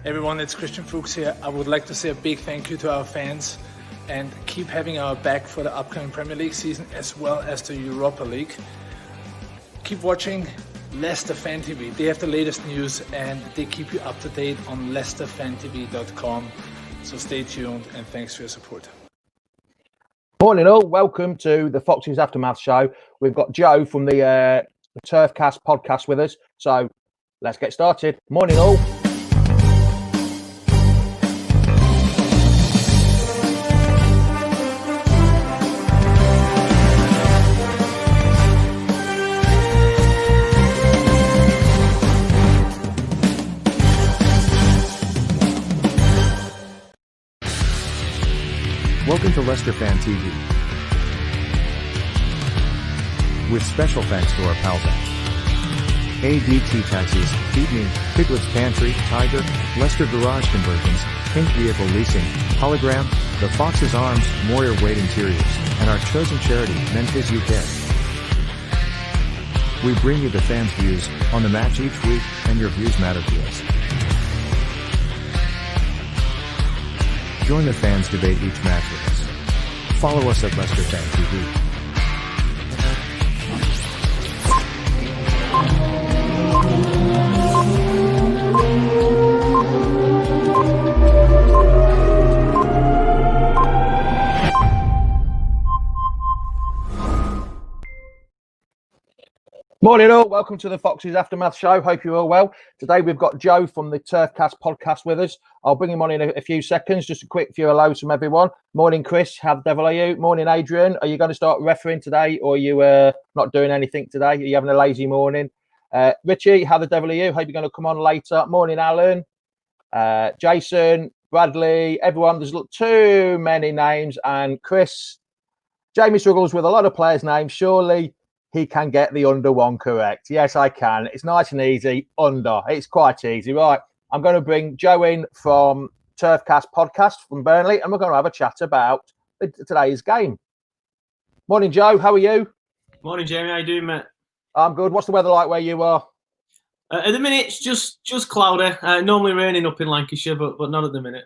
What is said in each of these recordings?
Everyone, it's Christian Fuchs here. I would like to say a big thank you to our fans and keep having our back for the upcoming Premier League season as well as the Europa League. Keep watching Leicester Fan TV. They have the latest news and they keep you up to date on leicesterfantv.com. So stay tuned and thanks for your support. Morning all, welcome to the Foxes Aftermath show. We've got Joe from the Turfcast podcast with us. So let's get started. Morning all. Welcome to Leicester Fan TV. With special thanks to our pals at ADT Taxis, Feed Me, Piglet's Pantry, Tiger, Leicester Garage Conversions, Pink Vehicle Leasing, Hologram, The Fox's Arms, Moyer Wade Interiors, and our chosen charity, Memphis UK. We bring you the fans' views on the match each week, and your views matter to us. Join the fans debate each match with us. Follow us at Leicester Fan TV. Morning all, welcome to the Foxes Aftermath show. Hope you're all well. Today we've got Joe from the Turfcast podcast with us. I'll bring him on in a few seconds. Just a quick few hellos from everyone. Morning Chris, how the devil are you? Morning Adrian, are you going to start refereeing today or are you not doing anything today? Are you having a lazy morning? Richie, how the devil are you? Hope you're going to come on later. Morning Alan, Jason, Bradley, everyone. There's too many names. And Chris, Jamie struggles with a lot of players' names. Surely he can get the under one correct. Yes, I can. It's nice and easy. Under. It's quite easy. Right. I'm going to bring Joe in from Turfcast podcast from Burnley, and we're going to have a chat about today's game. Morning, Joe. How are you? Morning, Jamie. How you doing, mate? I'm good. What's the weather like where you are? At the minute, it's just cloudy. Normally raining up in Lancashire, but not at the minute.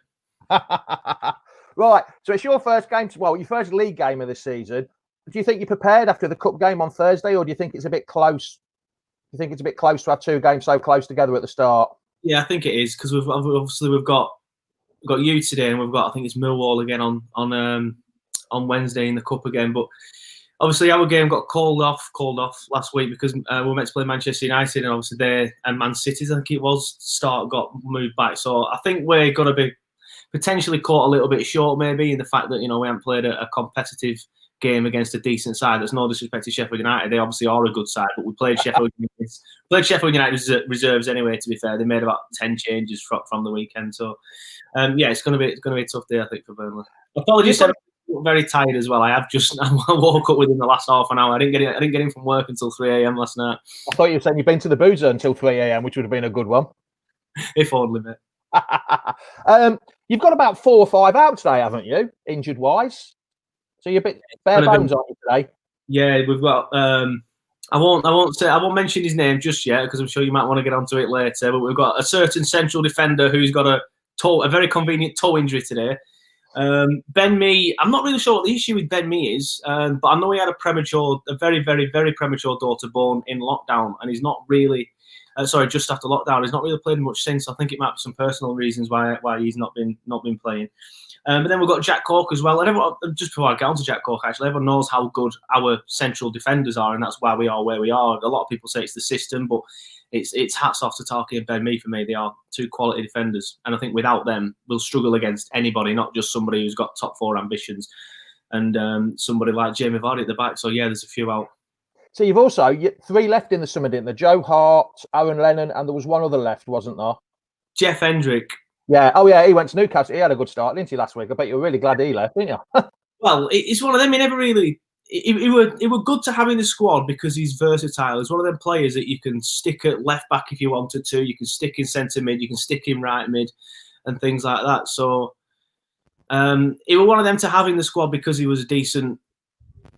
Right. So it's your first game, your first league game of the season. Do you think you're prepared after the cup game on Thursday, or do you think it's a bit close? Do you think it's a bit close to have two games so close together at the start? Yeah, I think it is because we've got you today, and we've got I think it's Millwall again on Wednesday in the cup again. But obviously our game got called off last week because we were meant to play Manchester United, and obviously they and Man City's I think it was start got moved back. So I think we're going to be potentially caught a little bit short, maybe in the fact that we haven't played a competitive game against a decent side. There's no disrespect to Sheffield United; they obviously are a good side, but we played Sheffield United reserves anyway. To be fair, they made about 10 changes from the weekend, so it's going to be a tough day, I think, for Burnley. Apologies, I'm very tired as well. I woke up within the last half an hour. I didn't get in from work until 3 a.m. last night. I thought you were saying you've been to the boozer until 3 a.m., which would have been a good one. If only, mate. You've got about 4 or 5 out today, haven't you? Injured wise. So you're a bit bare bones on you today. Yeah, we've got. I won't mention his name just yet because I'm sure you might want to get onto it later. But we've got a certain central defender who's got a very convenient toe injury today. Ben Mee. I'm not really sure what the issue with Ben Mee is, but I know he had a very, very, very premature daughter born in lockdown, and he's not really. Just after lockdown, he's not really played much since. I think it might be some personal reasons why he's not been playing. But then we've got Jack Cork as well. And everyone, just before I get on to Jack Cork, actually, everyone knows how good our central defenders are, and that's why we are where we are. A lot of people say it's the system, but it's hats off to Tarky and Ben Mee for me. They are two quality defenders, and I think without them, we'll struggle against anybody, not just somebody who's got top 4 ambitions, and somebody like Jamie Vardy at the back. So yeah, there's a few out. So you've also 3 left in the summer, didn't there? Joe Hart, Aaron Lennon, and there was one other left, wasn't there? Jeff Hendrick. Yeah. Oh, yeah. He went to Newcastle. He had a good start, didn't he, last week? I bet you were really glad he left, didn't you? Well, it's one of them. He never really. It were good to have in the squad because he's versatile. He's one of them players that you can stick at left back if you wanted to. You can stick in centre mid. You can stick in right mid, and things like that. So, he was one of them to have in the squad because he was decent.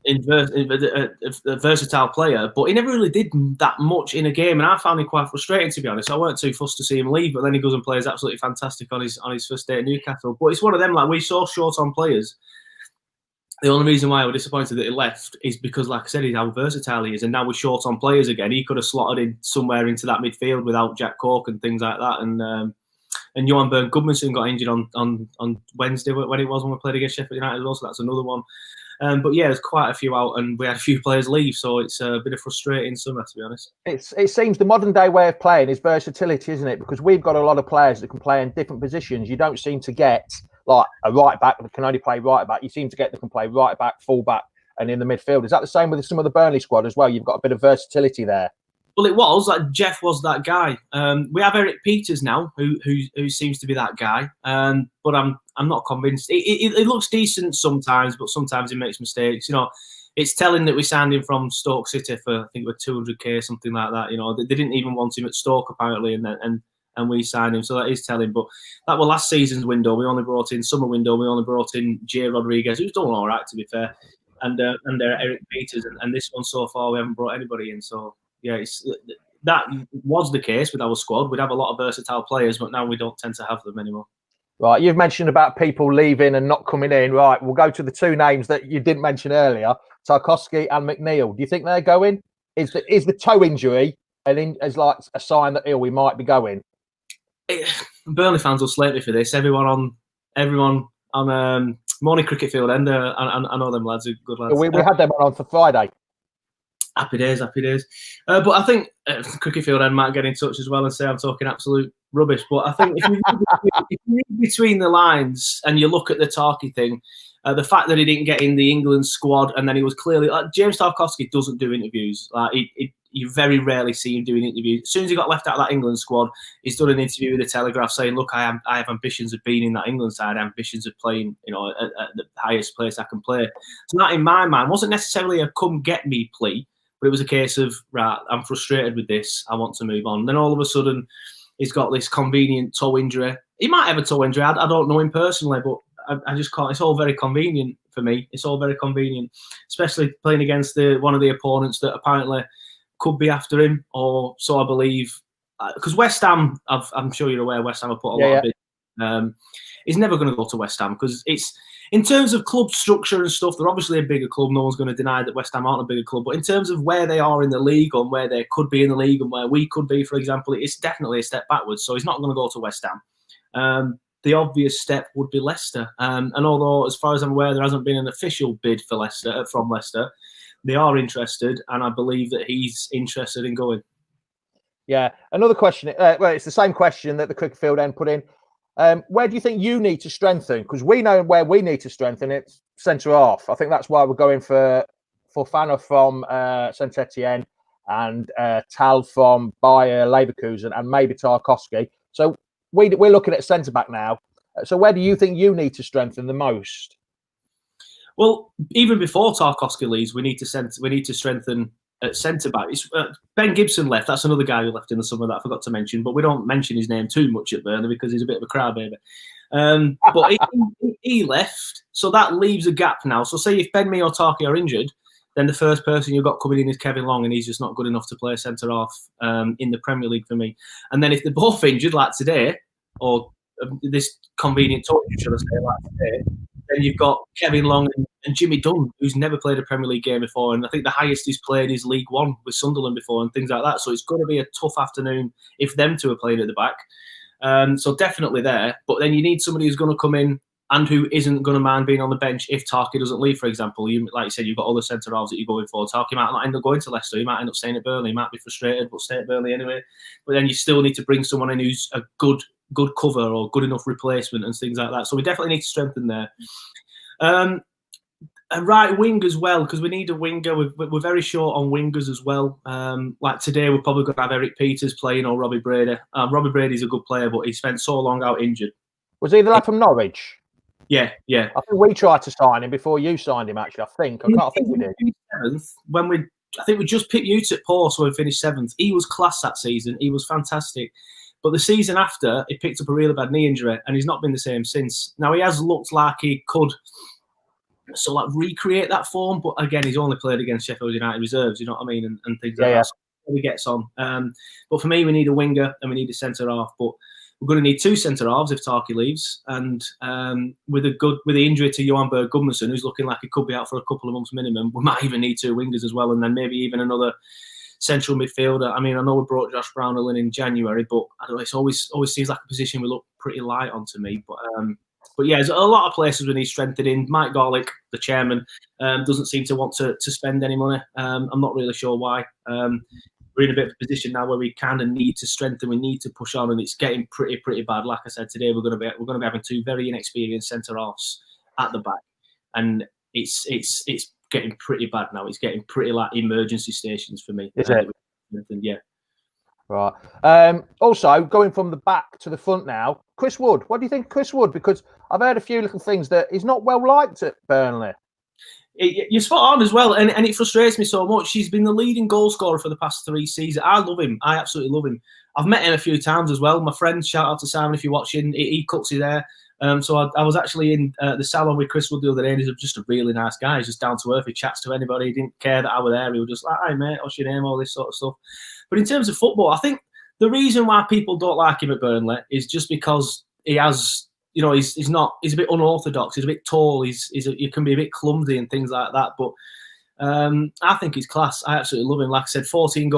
a versatile player, but he never really did that much in a game, and I found him quite frustrating, to be honest. I weren't too fussed to see him leave, but then he goes and plays absolutely fantastic on his first day at Newcastle. But it's one of them, like, we're so short on players. The only reason why I was disappointed that he left is because, like I said, he's how versatile he is, and now we're short on players again. He could have slotted in somewhere into that midfield without Jack Cork and things like that, and Johan Bernd Gudmundsson got injured on Wednesday when we played against Sheffield United also. That's another one. But yeah, there's quite a few out, and we had a few players leave, so it's a bit of frustrating summer, to be honest. It seems the modern day way of playing is versatility, isn't it? Because we've got a lot of players that can play in different positions. You don't seem to get like a right back that can only play right back. You seem to get that can play right back, full back, and in the midfield. Is that the same with some of the Burnley squad as well? You've got a bit of versatility there. Well, it was like Jeff was that guy. We have Eric Peters now, who seems to be that guy. But I'm not convinced. It looks decent sometimes, but sometimes he makes mistakes. You know, it's telling that we signed him from Stoke City for I think with 200k, something like that. You know, they didn't even want him at Stoke apparently, and we signed him, so that is telling. But that was last season's window. We only brought in summer window. We only brought in Jay Rodriguez, who's done all right, to be fair, and Eric Peters, and this one so far we haven't brought anybody in. So. Yeah, that was the case with our squad. We'd have a lot of versatile players, but now we don't tend to have them anymore. Right, you've mentioned about people leaving and not coming in. Right, we'll go to the two names that you didn't mention earlier, Tarkowski and McNeil. Do you think they're going? Is the toe injury as like a sign that we might be going? Burnley fans will slate me for this. Everyone on Morning Cricket Field End. I know them lads are good lads. We had them on for Friday. Happy days. But I think Cricket Field End might get in touch as well and say I'm talking absolute rubbish. But I think if you read between the lines and you look at the Tarky thing, the fact that he didn't get in the England squad, and then he was clearly like James Tarkowski doesn't do interviews. Like you very rarely see him doing interviews. As soon as he got left out of that England squad, he's done an interview with the Telegraph saying, "Look, I have ambitions of being in that England side. I have ambitions of playing, you know, at the highest place I can play." So that, in my mind, wasn't necessarily a "come get me" plea. But it was a case of, right, I'm frustrated with this. I want to move on. And then all of a sudden, he's got this convenient toe injury. He might have a toe injury. I don't know him personally, but I just can't. It's all very convenient for me. It's all very convenient, especially playing against one of the opponents that apparently could be after him, or so I believe. Because West Ham, I'm sure you're aware, West Ham have put a lot of it. He's never going to go to West Ham because it's, in terms of club structure and stuff, they're obviously a bigger club. No one's going to deny that West Ham aren't a bigger club. But in terms of where they are in the league and where they could be in the league and where we could be, for example, it's definitely a step backwards. So he's not going to go to West Ham. The obvious step would be Leicester. And although, as far as I'm aware, there hasn't been an official bid for Leicester from Leicester, they are interested, and I believe that he's interested in going. Yeah. Another question. Well, it's the same question that the Cricket Field End put in. Where do you think you need to strengthen? Because we know where we need to strengthen. It's centre half. I think that's why we're going for Fofana from Saint Etienne and Tal from Bayer Leverkusen and maybe Tarkowski. So we're looking at centre back now. So where do you think you need to strengthen the most? Well, even before Tarkowski leaves, we need to strengthen at centre back. Ben Gibson left. That's another guy who left in the summer that I forgot to mention, but we don't mention his name too much at Burnley because he's a bit of a crybaby. But he left, so that leaves a gap now. So say if Ben Mee or Tarky are injured, then the first person you've got coming in is Kevin Long, and he's just not good enough to play centre half in the Premier League for me. And then if they're both injured, like today, or this convenient talk, should I say, like today, then you've got Kevin Long and Jimmy Dunn, who's never played a Premier League game before. And I think the highest he's played is League One with Sunderland before and things like that. So it's going to be a tough afternoon if them two are playing at the back. So definitely there. But then you need somebody who's going to come in and who isn't going to mind being on the bench if Tarky doesn't leave, for example. Like you said, you've got other centre-halves that you're going for. Tarky might not end up going to Leicester. He might end up staying at Burnley. He might be frustrated, but stay at Burnley anyway. But then you still need to bring someone in who's a good cover or good enough replacement and things like that. So we definitely need to strengthen there. A right wing as well, because we need a winger. We're very short on wingers as well. Like today, we're probably going to have Eric Peters playing or Robbie Brady. Robbie Brady's a good player, but he spent so long out injured. Was he the lad from Norwich? Yeah. I think we tried to sign him before you signed him, actually. I think we did. I think we just picked Ute at Paul, so we finished 7th. He was class that season. He was fantastic. But the season after, he picked up a really bad knee injury, and he's not been the same since. Now, he has looked like he could So like recreate that form, but again, he's only played against Sheffield United reserves, you know what I mean, and things like that. So he gets on. But for me, we need a winger and we need a centre half. But we're going to need 2 centre halves if Tarky leaves, and with the injury to Johan Berg Gudmundsson, who's looking like he could be out for a couple of months minimum, we might even need 2 wingers as well, and then maybe even another central midfielder. I mean, I know we brought Josh Brownhill in January, but I don't know, it always seems like a position we look pretty light on to me. But yeah, there's a lot of places we need strengthening. Mike Garlick, the chairman, doesn't seem to want to spend any money. I'm not really sure why. We're in a bit of a position now where we can and need to strengthen. We need to push on, and it's getting pretty bad. Like I said today, we're going to be having 2 very inexperienced centre halves at the back, and it's getting pretty bad now. It's getting pretty like emergency stations for me. Is it? Yeah. Right. Also, going from the back to the front now, Chris Wood. What do you think of Chris Wood? Because I've heard a few little things that he's not well liked at Burnley. You're spot on as well, and it frustrates me so much. He's been the leading goal scorer for the past 3 seasons. I love him. I absolutely love him. I've met him a few times as well. My friend, shout out to Simon if you're watching. He cooks you there. So I was actually in the salon with Chris Wood the other day, and he's just a really nice guy. He's just down to earth. He chats to anybody. He didn't care that I was there. He was just like, "Hi mate, what's your name?" All this sort of stuff. But in terms of football, I think the reason why people don't like him at Burnley is just because he has, you know, he's a bit unorthodox. He's a bit tall. He can be a bit clumsy and things like that. But I think he's class. I absolutely love him. Like I said, 14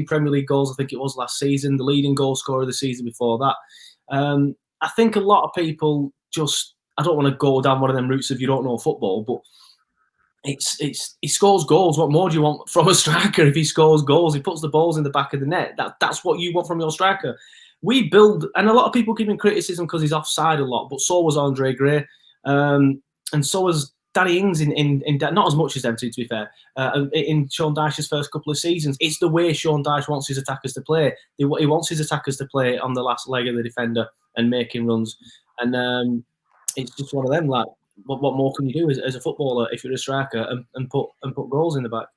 Premier League goals. I think it was last season. The leading goal scorer of the season before that. I think a lot of people I don't want to go down one of them routes if you don't know football, but he scores goals. What more do you want from a striker if he scores goals? He puts the balls in the back of the net. That's what you want from your striker. We build, and a lot of people give him criticism because he's offside a lot, but so was Andre Gray, and so was Danny Ings in not as much as them two, to be fair. In Sean Dyche's first couple of seasons, it's the way Sean Dyche wants his attackers to play. He wants his attackers to play on the last leg of the defender and making runs, and it's just one of them. Like, what more can you do as a footballer if you're a striker and put goals in the back?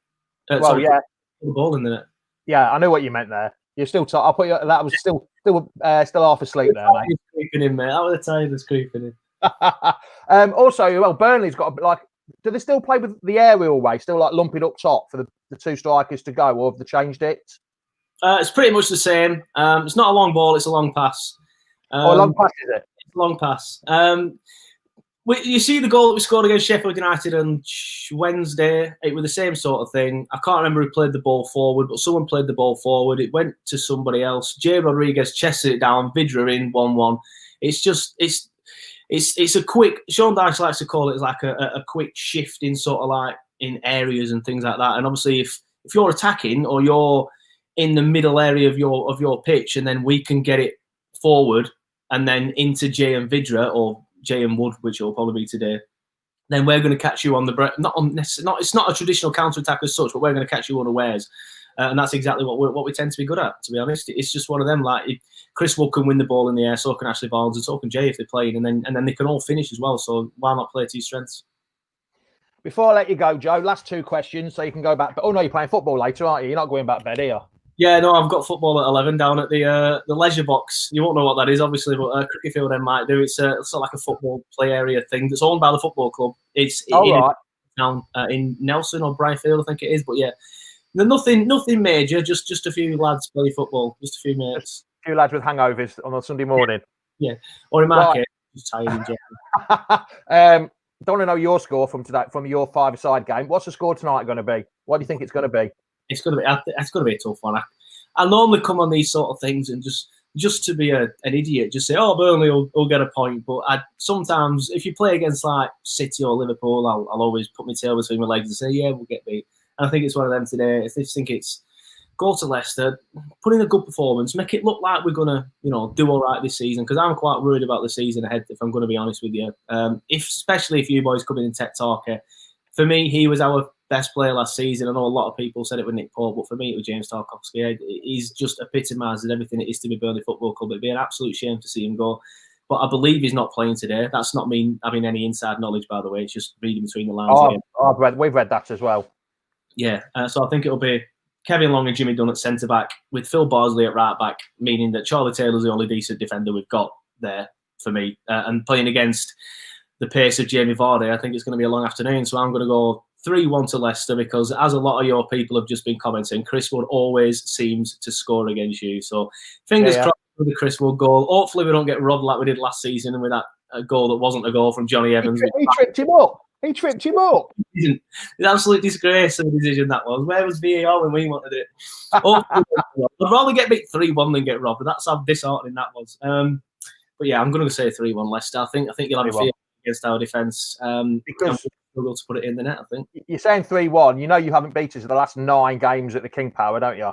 Put the ball in the net. Yeah, I know what you meant there. You're still. I'll put you. That was still half asleep there, mate. Creeping in, mate. That was the time that's creeping in. Also, well, Burnley's got do they still play with the aerial way? Still like lump it up top for the 2 strikers to go, or have they changed it? It's pretty much the same. It's not a long ball; it's a long pass. A long pass, is it? It's a long pass. You see the goal that we scored against Sheffield United on Wednesday. It was the same sort of thing. I can't remember who played the ball forward, but someone played the ball forward. It went to somebody else. Jay Rodriguez chested it down. Vidra in 1-1. It's a quick. Sean Dyche likes to call it like a quick shift in sort of like in areas and things like that. And obviously, if you're attacking or you're in the middle area of your pitch, and then we can get it forward and then into Jay and Vidra or Jay and Wood, which will probably be today, then we're going to catch you on the break. It's not a traditional counter attack as such, but we're going to catch you unawares, and that's exactly what we tend to be good at. To be honest, it's just one of them. Like Chris Wood can win the ball in the air, so can Ashley Barnes, and so can Jay if they're playing, and then they can all finish as well. So why not play to your strengths? Before I let you go, Joe, last 2 questions, so you can go back. Oh no, you're playing football later, aren't you? You're not going back to bed, are you? Yeah, no, I've got football at 11 down at the leisure box. You won't know what that is, obviously, but cricket field then might do. It's sort of like a football play area thing that's owned by the football club. It's down in Nelson or Brighfield, I think it is. But yeah, nothing major. Just a few lads play football. Just a few mates. A few lads with hangovers on a Sunday morning. Yeah, or in market, just tired in general. Don't want to know your score from today, from your 5-a-side game. What's the score tonight going to be? What do you think it's going to be? It's going to be a tough one. I normally come on these sort of things and just to be an idiot, just say, "Oh, Burnley will get a point." But sometimes, if you play against like City or Liverpool, I'll always put my tail between my legs and say, "Yeah, we'll get beat." And I think it's one of them today. If they think it's go to Leicester, put in a good performance, make it look like we're gonna, do all right this season. Because I'm quite worried about the season ahead. If I'm going to be honest with you, especially if you boys come in and take Tarky. For me, he was our best player last season. I know a lot of people said it with Nick Pope, but for me, it was James Tarkowski. He's just epitomised everything it is to be Burnley Football Club. It'd be an absolute shame to see him go. But I believe he's not playing today. That's not me having any inside knowledge, by the way. It's just reading between the lines. We've read that as well. Yeah, so I think it'll be Kevin Long and Jimmy Dunn at centre-back with Phil Bardsley at right-back, meaning that Charlie Taylor's the only decent defender we've got there for me. And playing against the pace of Jamie Vardy, I think it's going to be a long afternoon. So I'm going to go 3-1 to Leicester because, as a lot of your people have just been commenting, Chris Wood always seems to score against you. So fingers crossed for the Chris Wood goal. Hopefully we don't get robbed like we did last season and with that goal that wasn't a goal from Johnny Evans. He tripped him up. He tripped him up. It's an absolute disgrace of a decision that was. Where was VAR when we wanted it? I'd rather get beat 3-1 than get robbed. But that's how disheartening that was. But yeah, I'm going to say 3-1 Leicester. I think you'll have a fear against our defence. Because we'll be able to put it in the net, I think. You're saying 3-1. You know you haven't beat us in the last 9 games at the King Power, don't you?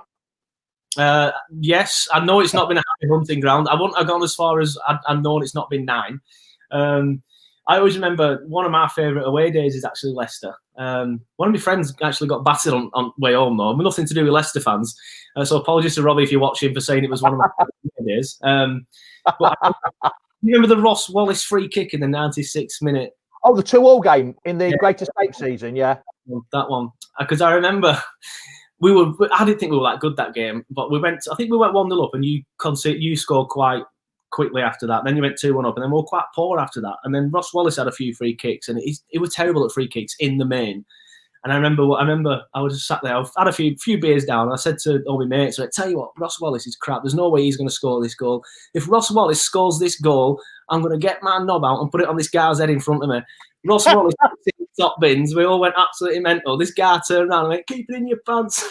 Yes, I know it's not been a happy hunting ground. I wouldn't have gone as far as I've known it's not been 9. I always remember one of my favourite away days is actually Leicester. One of my friends actually got battered on way home, though. Nothing to do with Leicester fans. So apologies to Robbie if you're watching for saying it was one of my favourite days. But you remember the Ross Wallace free kick in the 96th minute? Oh, the 2-2 game in the Great Escape season, yeah. That one. Because I remember I didn't think we were that good that game, but I think we went 1-0 up and you scored quite quickly after that. Then you went 2-1 up and then we were quite poor after that. And then Ross Wallace had a few free kicks and he was terrible at free kicks in the main. And I remember I was just sat there. I had a few beers down. And I said to all my mates, I tell you what, Ross Wallace is crap. There's no way he's going to score this goal. If Ross Wallace scores this goal, I'm going to get my knob out and put it on this guy's head in front of me. Ross Wallace top bins. We all went absolutely mental. This guy turned around and went, keep it in your pants.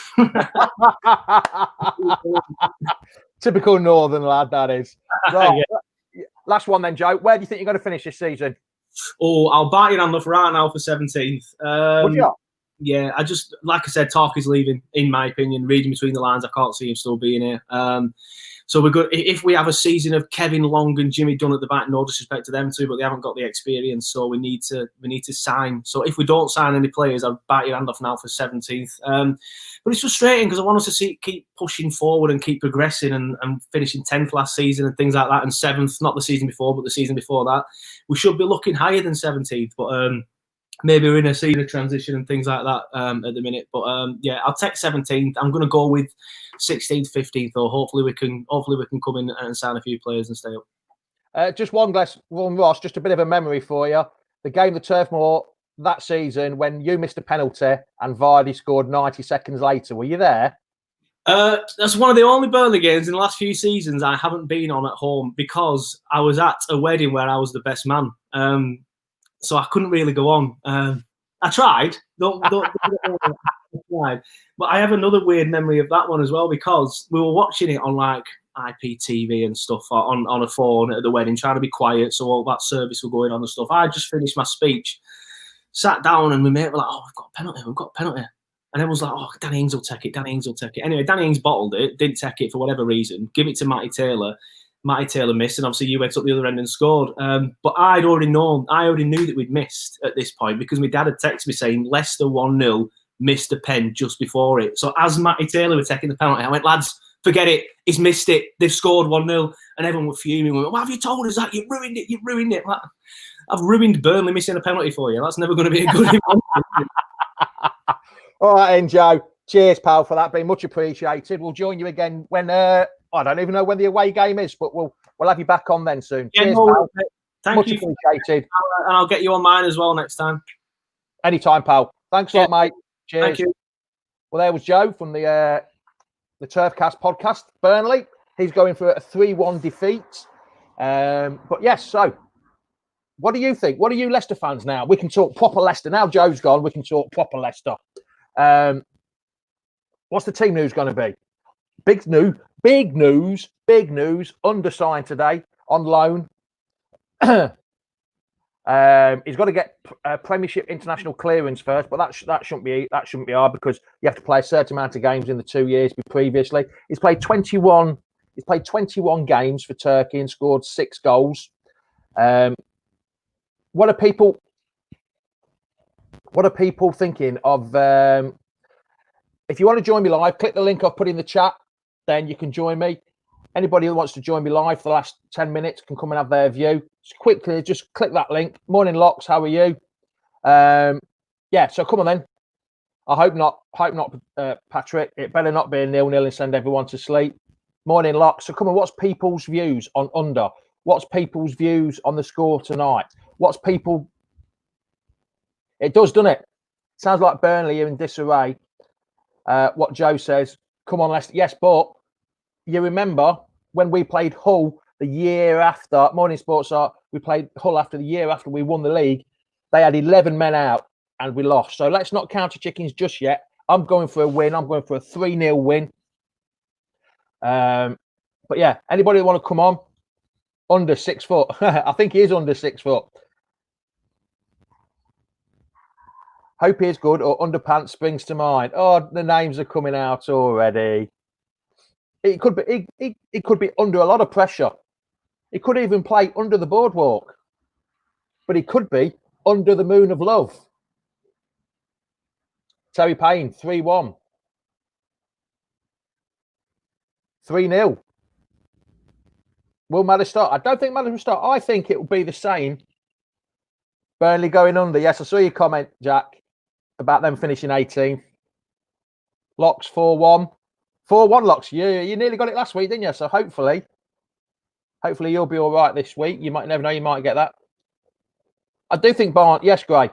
Typical Northern lad, that is. Right. Last one then, Joe. Where do you think you're going to finish this season? Oh, I'll bite your hand off right now for 17th. Would you? Yeah, like I said, Tark is leaving, in my opinion. Reading between the lines, I can't see him still being here. So we're good. If we have a season of Kevin Long and Jimmy Dunn at the back, no disrespect to them too, but they haven't got the experience, so we need to sign. So if we don't sign any players, I'll bite your hand off now for 17th. But it's frustrating because I want us to keep pushing forward and keep progressing and finishing 10th last season and things like that, and 7th, not the season before, but the season before that. We should be looking higher than 17th, but maybe we're in a season of transition and things like that at the minute. But yeah, I'll take 17th. I'm going to go with 16th, 15th, or hopefully we can come in and sign a few players and stay up. Just one, Ross, just a bit of a memory for you. The game of Turf Moor that season when you missed a penalty and Vardy scored 90 seconds later. Were you there? That's one of the only Burnley games in the last few seasons I haven't been on at home because I was at a wedding where I was the best man. So I couldn't really go on. I tried. Don't I tried. But I have another weird memory of that one as well because we were watching it on like IPTV and stuff on a phone at the wedding, trying to be quiet so all that service were going on and stuff. I just finished my speech, sat down, and my mate were like, "Oh, we've got a penalty." And everyone's like, "Oh, Danny Ings will take it. Danny Ings will take it." Anyway, Danny Ings bottled it, didn't take it for whatever reason. Give it to Matty Taylor. Matty Taylor missed, and obviously you went up the other end and scored. But I already knew that we'd missed at this point because my dad had texted me saying Leicester 1-0, missed a pen just before it. So as Matty Taylor was taking the penalty, I went, "Lads, forget it. He's missed it. They've scored 1-0. And everyone was fuming. We went, "Why have you told us that? You've ruined it. You've ruined it." Like, I've ruined Burnley missing a penalty for you. That's never going to be a good emotion. All right, then, Joe. Cheers, pal, for that. Been much appreciated. We'll join you again when I don't even know when the away game is, but we'll have you back on then soon. Yeah, cheers, no, pal. Thank much you. appreciated. And I'll get you on mine as well next time. Anytime, pal. Thanks a lot, mate. Cheers. Thank you. Well, there was Joe from the Turfcast podcast, Burnley. He's going for a 3-1 defeat. But yes, so what do you think? What are you Leicester fans now? We can talk proper Leicester. Now Joe's gone, we can talk proper Leicester. What's the team news going to be? Big news. Undersigned today on loan. He's got to get Premiership international clearance first, but that shouldn't be hard because you have to play a certain amount of games in the 2 years previously. He's played 21. He's played 21 games for Turkey and scored 6 goals. What are people thinking of? If you want to join me live, click the link I've put in the chat. Then you can join me. Anybody who wants to join me live for the last 10 minutes can come and have their view. Just click that link. Morning, Locks. How are you? Yeah, so come on then. I hope not, Patrick. It better not be a 0-0 and send everyone to sleep. Morning, Locks. So come on, what's people's views on under? What's people's views on the score tonight? what's people... It does, doesn't it? Sounds like Burnley are in disarray. What Joe says, come on, Leicester. Yes, but you remember when we played Hull the year after, Morning Sports Art, we played Hull after the year after we won the league. They had 11 men out and we lost. So let's not count your chickens just yet. I'm going for a win. I'm going for a 3-0 win. But yeah, anybody want to come on? Under 6 foot. I think he is under 6 foot. Hope he is good, or underpants springs to mind. Oh, the names are coming out already. It could be. It could be under a lot of pressure. He could even play under the boardwalk, but he could be under the moon of love. Terry Payne, 3-1. 3-0. Will Madders start? I don't think Madders will start. I think it will be the same. Burnley going under. Yes, I saw your comment, Jack, about them finishing 18th. Locks 4-1. 4-1 Locks. You nearly got it last week, didn't you? So hopefully you'll be all right this week. You might never know. You might get that. I do think Barnes. Yes, Gray.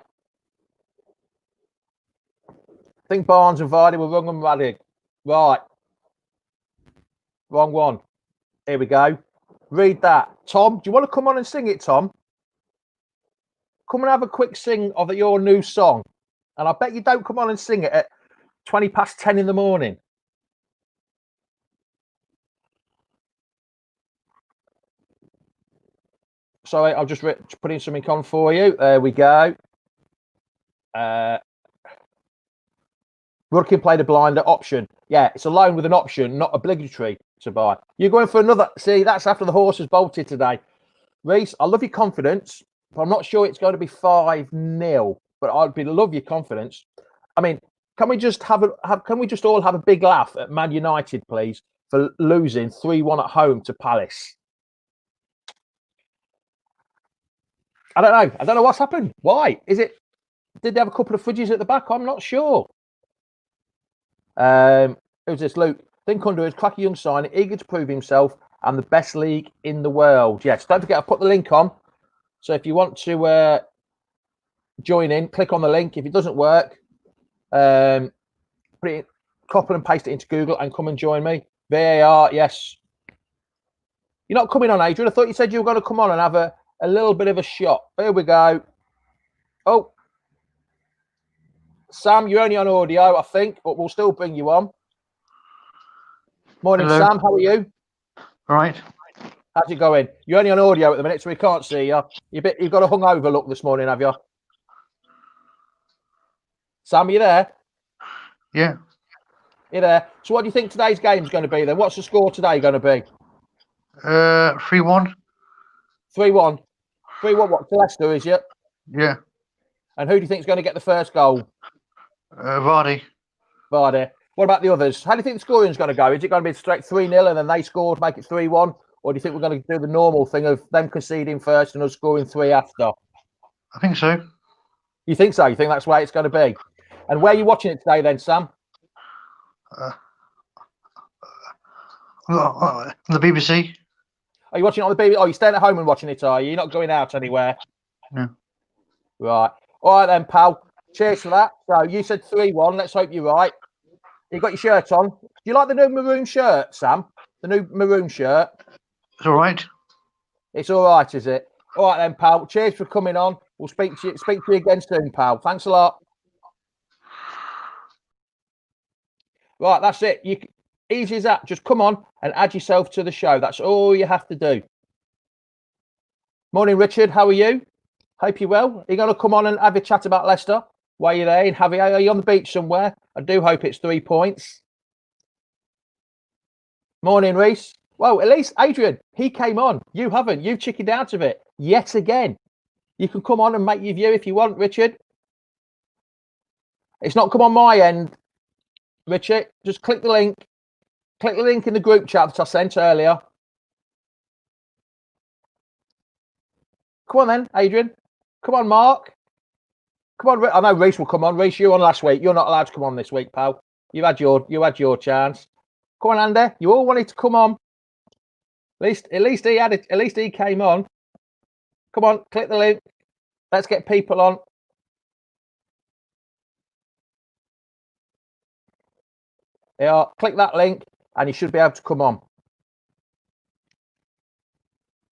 I think Barnes and Vardy were wrong and Raddig. Right. Wrong one. Here we go. Read that. Tom, do you want to come on and sing it, Tom? Come and have a quick sing of your new song. And I bet you don't come on and sing it at 20 past 10 in the morning. Sorry, I'll just put in something on for you. There we go. Rudkin played a blinder option. Yeah, it's a loan with an option, not obligatory to buy. You're going for another. See, that's after the horse has bolted today. Reese, I love your confidence, but I'm not sure it's going to be 5-0. But I'd love your confidence. I mean, can we just can we just all have a big laugh at Man United, please, for losing 3-1 at home to Palace? I don't know. I don't know what's happened. Why? Did they have a couple of fridges at the back? I'm not sure. Who's this? Luke. Think under is cracky young signing, eager to prove himself and the best league in the world. Yes, don't forget, I'll put the link on. So if you want to join in, click on the link. If it doesn't work, put it, copy and paste it into Google and come and join me. VAR, yes. You're not coming on, Adrian. I thought you said you were going to come on and have a little bit of a shot. Here we go. Oh. Sam, you're only on audio, I think, but we'll still bring you on. Morning, hello. Sam. How are you? All right. How's it going? You're only on audio at the minute, so we can't see you. You've got a hungover look this morning, have you? Sam, are you there? Yeah. You're there. So what do you think today's game's going to be then? What's the score today going to be? 3-1. 3-1. 3-1 what? To Leicester, is it? Yeah. And who do you think is going to get the first goal? Vardy. Vardy. What about the others? How do you think the scoring's going to go? Is it going to be straight 3-0 and then they score to make it 3-1? Or do you think we're going to do the normal thing of them conceding first and us scoring 3 after? I think so. You think so? You think that's the way it's going to be? And where are you watching it today then, Sam? The BBC. Are you watching it on the BBC? Oh, you're staying at home and watching it, are you? You're not going out anywhere? No. Right. All right then, pal. Cheers for that. So you said 3-1. Let's hope you're right. You got your shirt on. Do you like the new maroon shirt, Sam? The new maroon shirt? It's all right. It's all right, is it? All right then, pal. Cheers for coming on. We'll speak to you again soon, pal. Thanks a lot. Right, that's it. Easy as that. Just come on and add yourself to the show. That's all you have to do. Morning, Richard. How are you? Hope you're well. Are you going to come on and have a chat about Leicester while you're there in Javier? Are you on the beach somewhere? I do hope it's 3 points. Morning, Reese. Well, at least Adrian, he came on. You haven't. You've chickened out of it yet again. You can come on and make your view if you want, Richard. It's not come on my end, Richard. Just click the link. Click the link in the group chat that I sent earlier. Come on then, Adrian. Come on, Mark. Come on. I know Reese will come on. Reese, you were on last week. You're not allowed to come on this week, pal. You had your chance. Come on, Andy. You all wanted to come on. At least he had it. At least he came on. Come on, click the link. Let's get people on. Yeah, click that link and you should be able to come on.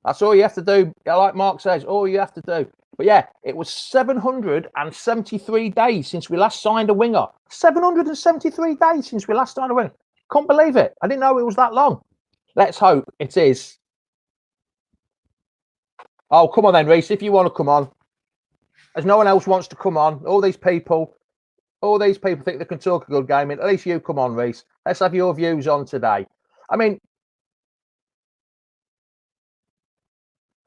That's all you have to do. Like Mark says, all you have to do. But yeah, it was 773 days since we last signed a winger. 773 days since we last signed a winger. Can't believe it. I didn't know it was that long. Let's hope it is. Oh, come on then, Reese, if you want to come on. As no one else wants to come on. All these people think they can talk a good game. At least you come on, Reese. Let's have your views on today. I mean,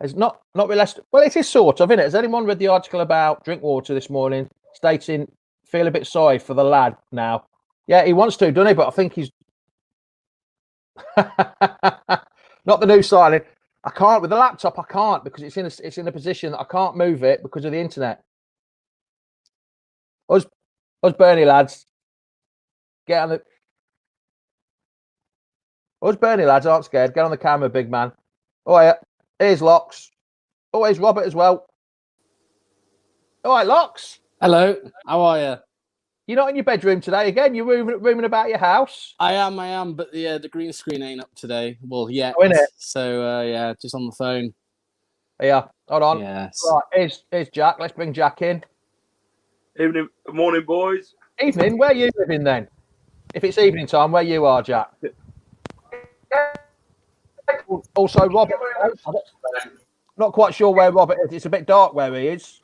it's not really Leicester. Well, it is sort of, isn't it? Has anyone read the article about Drinkwater this morning, stating feel a bit sorry for the lad now? Yeah, he wants to, doesn't he? But I think he's not the new signing. I can't with the laptop. I can't because it's in a position that I can't move it because of the internet. Us Burnley lads, get on the. Us Burnley lads aren't scared. Get on the camera, big man. Oh yeah, here's Locks. Oh, here's Robert as well. All right, Locks. Hello, how are you? You're not in your bedroom today again. You're rooming about your house. I am, but the green screen ain't up today. Well, yeah. Oh, innit? So yeah, just on the phone. Yeah, hold on. Yes. Right, here's Jack. Let's bring Jack in. Evening, morning, boys. Evening. Where are you living then? If it's evening time, where you are, Jack? Also, Robert. Not quite sure where Robert is. It's a bit dark where he is.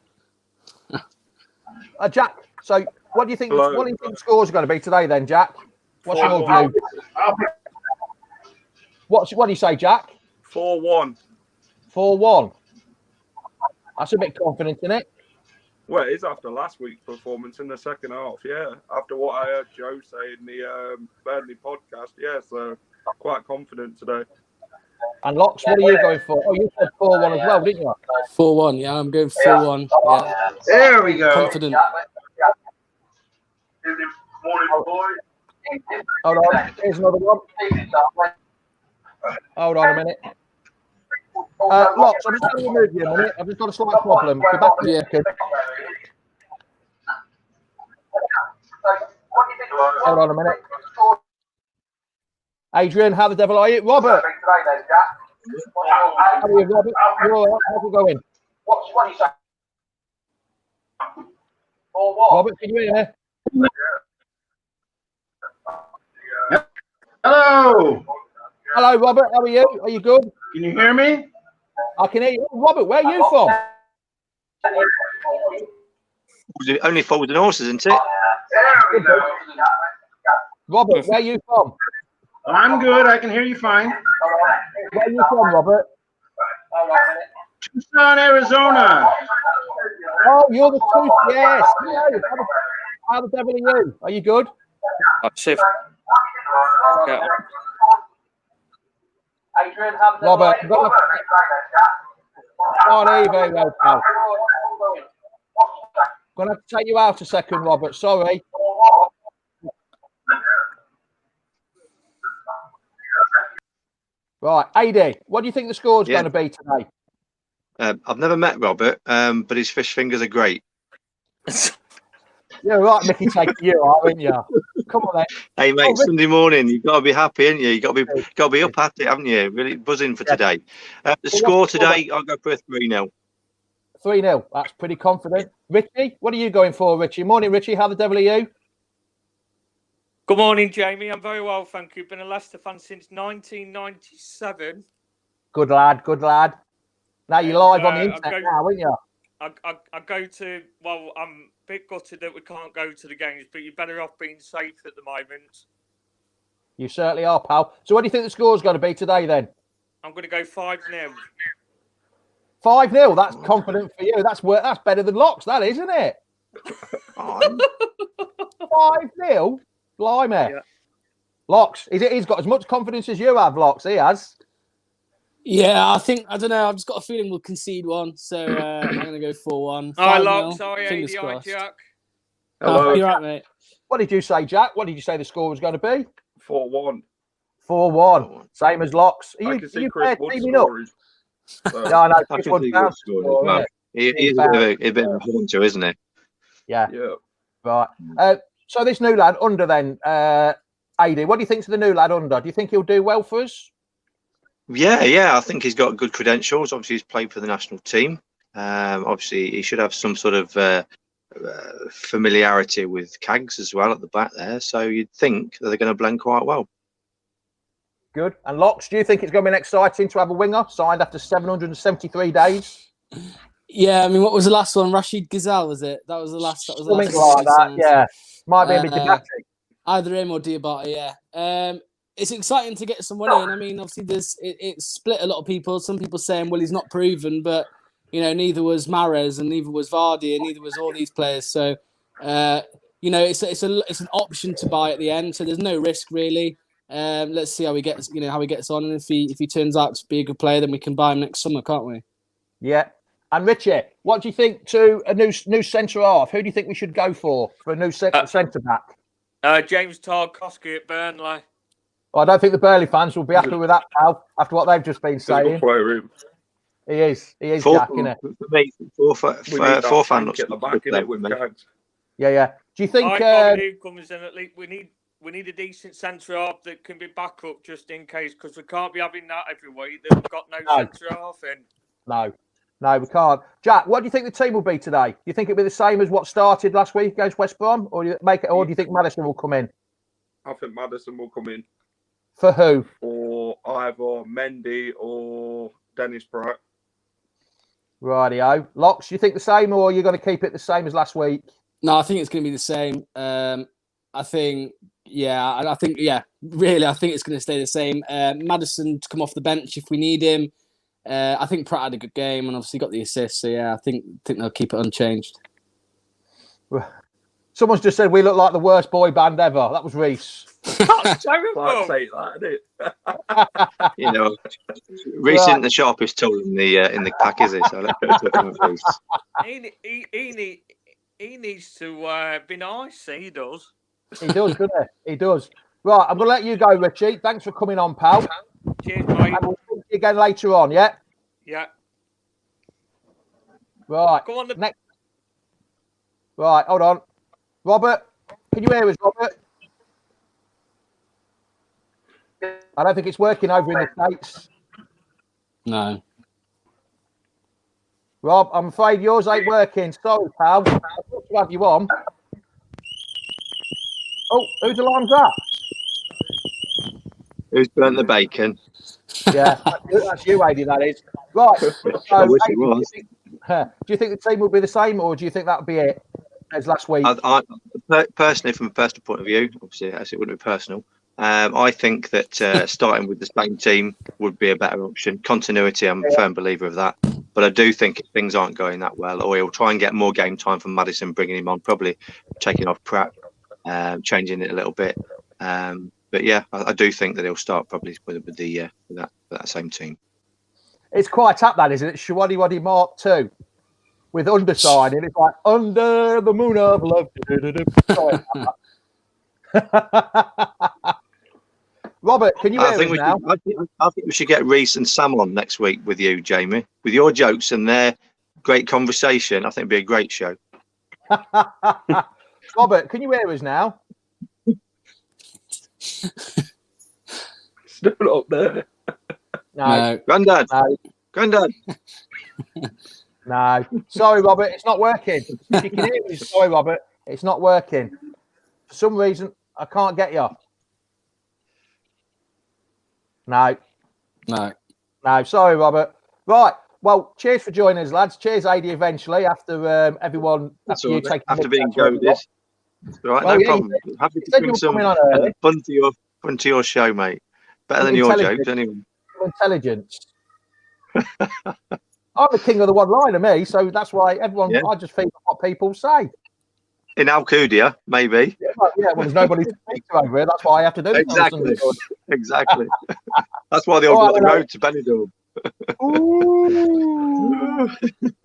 Jack. So, what do you think? What do you think the scores are going to be today, then, Jack? What's your view? What do you say, Jack? 4-1. 4-1. That's a bit confident, isn't it? Well, it is after last week's performance in the second half, yeah. After what I heard Joe say in the Burnley podcast, yeah, so quite confident today. And Locks, what are you going for? Oh, you said 4-1 as well, didn't you? 4-1, yeah, I'm going 4-1. Yeah. There we go. Confident. Morning, boys. Hold on, here's another one. Hold on a minute. Locks, I'm just going to remove you a minute. I've just got a slight problem. Be back in a second. Hold on a minute. Adrian, how the devil are you? Robert. How are you, Robert? You all right? How's it going? What do you say? Robert, can you hear me? Hello. Hello, Robert. How are you? Are you good? Can you hear me? I can hear you. Robert, where are you from? Only forward and horses, isn't it? Robert, where are you from? I'm good. I can hear you fine. Where are you from, Robert? Tucson, Arizona. Oh, you're the truth. Yes. How the devil are you? Are you good? Robert, can't hear very well, pal. Gonna have to take you out a second, Robert. Sorry. Right, AD, what do you think the score's going to be today? I've never met Robert, but his fish fingers are great. You're right, Mickey, taking you, aren't you? Come on, then. Hey, mate, Sunday morning, you've got to be happy, haven't you? You've got to be up at it, haven't you? Really buzzing for today. The score today, I'll go for a 3-0. 3-0. That's pretty confident. Richie, what are you going for, Richie? Morning, Richie. How the devil are you? Good morning, Jamie. I'm very well, thank you. Been a Leicester fan since 1997. Good lad, good lad. Now you're live on the internet now, aren't you? I go to, well, I'm a bit gutted that we can't go to the games, but you're better off being safe at the moment. You certainly are, pal. So what do you think the score's going to be today, then? I'm going to go 5-0. 5-0. That's confident for you. That's better than Locks, that is, isn't it? 5-0? Blimey. Yeah. Locks, he's got as much confidence as you have, Locks. He has. Yeah, I don't know. I've just got a feeling we'll concede one. So I'm going to go 4-1. Hi, Locks. Hi, AD. Hi, Jack. Hello. You're right, mate. What did you say, Jack? What did you say the score was going to be? 4-1. 4-1. Same as Locks. I can see Chris Wood scoring. No, Chris Wood bounced the score, He's a bit of a hunter, isn't he? Yeah. Yeah. Right. So this new lad under then, AD, what do you think to the new lad under? Do you think he'll do well for us? Yeah. I think he's got good credentials. Obviously, he's played for the national team. Obviously, he should have some sort of familiarity with Cags as well at the back there. So you'd think that they're going to blend quite well. Good. And Locks, do you think it's going to be exciting to have a winger signed after 773 days? Yeah, I mean, what was the last one? Rashid Ghazal, was it? That was the last. That was the Something last like that. Yeah, might be a bit Diabate. Either him or Diabate. Yeah. It's exciting to get someone in. I mean, obviously, it's split a lot of people. Some people saying, well, he's not proven, but neither was Mahrez and neither was Vardy and neither was all these players. So, it's an option to buy at the end. So there's no risk really. Let's see how he gets on, and if he turns out to be a good player, then we can buy him next summer, can't we? Yeah. And Richie, what do you think to a new centre half? Who do you think we should go for a new centre back? James Tarkowski at Burnley. Well, I don't think the Burnley fans will be happy with that, pal, after what they've just been saying. He is Jack, isn't it? For me, four fan looks at the back in it with Cags. Yeah. Do you think? Who comes in at least? We need a decent centre half that can be backup just in case, because we can't be having that every week. That we've got no centre half in. No, we can't. Jack, what do you think the team will be today? Do you think it'll be the same as what started last week against West Brom, or do you think Maddison will come in? I think Maddison will come in. For who? Or either Mendy or Dennis Pratt. Rightio. Locks, you think the same, or are you going to keep it the same as last week? No, I think it's going to be the same. I think it's going to stay the same. Maddison to come off the bench if we need him. I think Pratt had a good game and obviously got the assist. So yeah, I think they'll keep it unchanged. Someone's just said we look like the worst boy band ever. That was Reese. That's terrible. Can't say that, innit? Reese isn't the sharpest tool in the pack, is he? So let's go to Reese. He needs to be nice. He does. He does, doesn't he? He does. Right, I'm going to let you go, Richie. Thanks for coming on, pal. Cheers, mate. And we'll see you again later on, yeah? Yeah. Right. Go on. Next. Right, hold on. Robert, can you hear us, Robert? I don't think it's working over in the States. No. Rob, I'm afraid yours ain't working. Sorry, pal. I'd love to have you on. Oh, whose alarm's that? Who's burnt the bacon? Yeah, that's you, Adi, that is. Right. So, I wish it was. Do you think the team will be the same, or do you think that'll be it as last week? I personally, from a personal point of view, obviously, as it wouldn't be personal, I think that starting with the same team would be a better option. Continuity, I'm a firm believer of that. But I do think if things aren't going that well, or he'll try and get more game time from Maddison, bringing him on, probably taking off Pratt, changing it a little bit. But yeah, I do think that he'll start probably with that same team. It's quite up, that, isn't it? Shawadi Wadi Mark 2 with underside, and it's like under the moon of love. Sorry. Robert, can you hear us now? I think we should get Reese and Sam on next week with you, Jamie, with your jokes and their great conversation. I think it'd be a great show. Robert, can you hear us now? Still up there. No. Grandad. No. Granddad. No. Sorry, Robert, it's not working. If you can hear me, sorry, Robert, it's not working. For some reason, I can't get you. No. Sorry, Robert. Right. Well, cheers for joining us, lads. Cheers, AD, eventually, after everyone... After being goaded. Right, well, no problem. Happy to bring some fun to your show, mate. Better than your jokes, anyway. Intelligence. I'm the king of the one-liner, me, so that's why everyone... I just think what people say. In Alcudia, maybe. Yeah, well, there's nobody to speak to over here. That's why I have to do it. Exactly. That's why they all got the road to Benidorm. Ooh,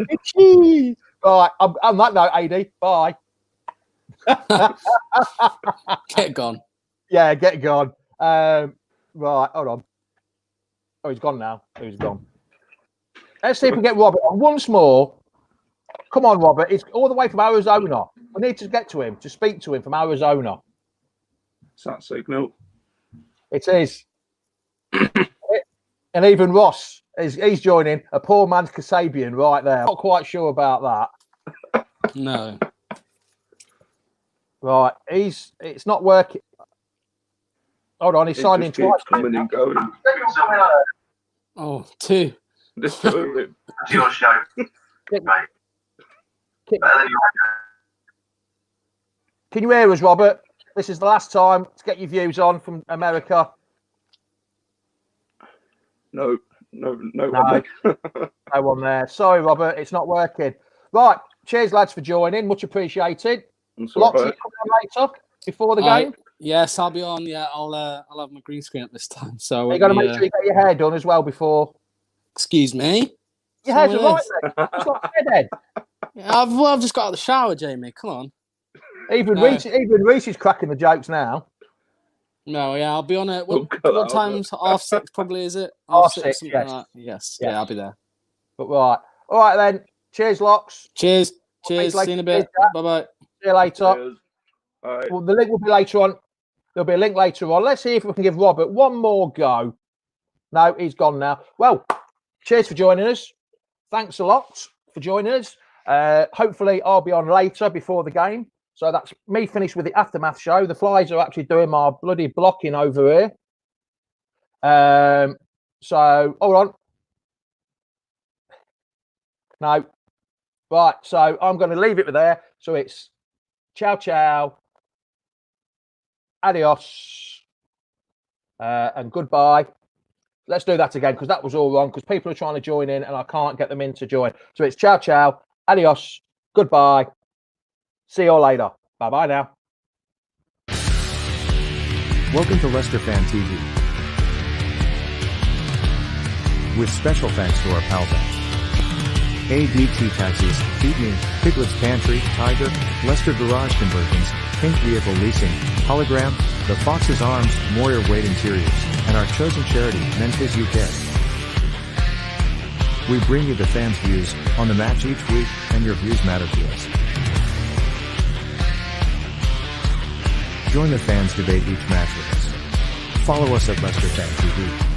itchy. Right, on that note, AD, bye. Get gone. Yeah, get gone. Right, hold on. Oh, he's gone now. He's gone. Let's see if we get Robert on once more. Come on, Robert. It's all the way from Arizona. We need to get to him, to speak to him from Arizona. It's that signal. It is. And even Ross, he's joining. A poor man's Kasabian right there. Not quite sure about that. No. Right. It's not working. Hold on. He's signing twice. Coming and going. Oh, 2. This two. It's your show. Can you hear us, Robert? This is the last time to get your views on from America. No. No one there. Sorry, Robert. It's not working. Right. Cheers, lads, for joining. Much appreciated. Lots of later before the game. Yes, I'll be on. Yeah, I'll have my green screen up this time. So you got to make sure you get your hair done as well before. Excuse me. Your hair's all right then. It's not head. Yeah, I've just got out of the shower, Jamie. Come on. Even Reese is cracking the jokes now. No, yeah, I'll be on it. What time's 6:30 probably, is it? 6:30, something yes. like that. Yes. Yeah, I'll be there. But right. All right then. Cheers, Locks. Cheers. See you in a bit. Bye-bye. See you later. Cheers. Bye. Well, the link will be later on. There'll be a link later on. Let's see if we can give Robert one more go. No, he's gone now. Well, cheers for joining us. Thanks a lot for joining us. Hopefully, I'll be on later before the game. So that's me finished with the aftermath show. The Flies are actually doing my bloody blocking over here. So, hold on. No. Right, so I'm going to leave it there. So it's ciao, ciao, adios, and goodbye. Let's do that again because that was all wrong because people are trying to join in and I can't get them in to join. So it's ciao, ciao, adios, goodbye. See you all later. Bye-bye now. Welcome to Leicester Fan TV. With special thanks to our pals at ADT Taxis, Beatnik, Piglet's Pantry, Tiger, Leicester Garage Conversions, Pink Vehicle Leasing, Hologram, The Fox's Arms, Moyer Wade Interiors, and our chosen charity, Memphis UK. We bring you the fans' views on the match each week, and your views matter to us. Join the fans debate each match with us. Follow us at Leicester Fan TV.